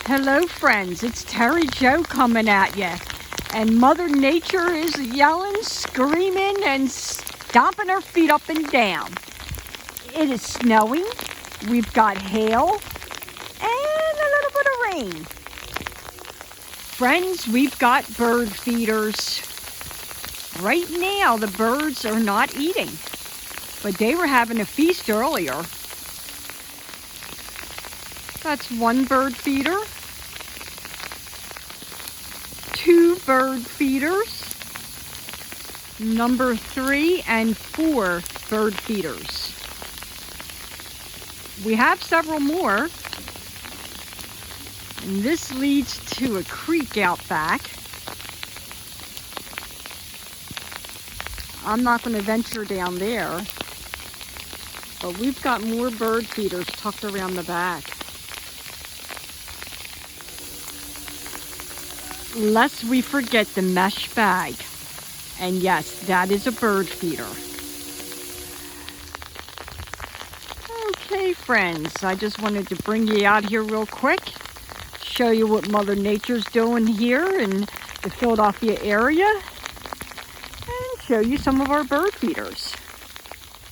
Hello friends, it's Terry Jo coming at you. And Mother Nature is yelling, screaming, and stomping her feet up and down. It is snowing, we've got hail, and a little bit of rain. Friends, we've got bird feeders. Right now the birds are not eating, but they were having a feast earlier. That's one bird feeder. Two bird feeders. Number 3 and 4 bird feeders. We have several more. And this leads to a creek out back. I'm not going to venture down there. But we've got more bird feeders tucked around the back. Lest we forget the mesh bag. And yes, that is a bird feeder. Okay, friends, I just wanted to bring you out here real quick, show you what Mother Nature's doing here in the Philadelphia area, and show you some of our bird feeders.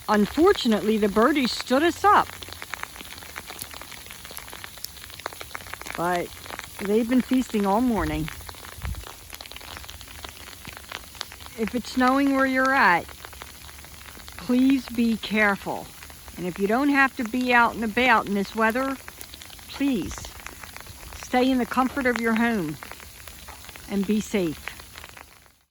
Unfortunately, the birdies stood us up, but they've been feasting all morning. If it's snowing where you're at, please be careful. And if you don't have to be out and about in this weather, please stay in the comfort of your home and be safe.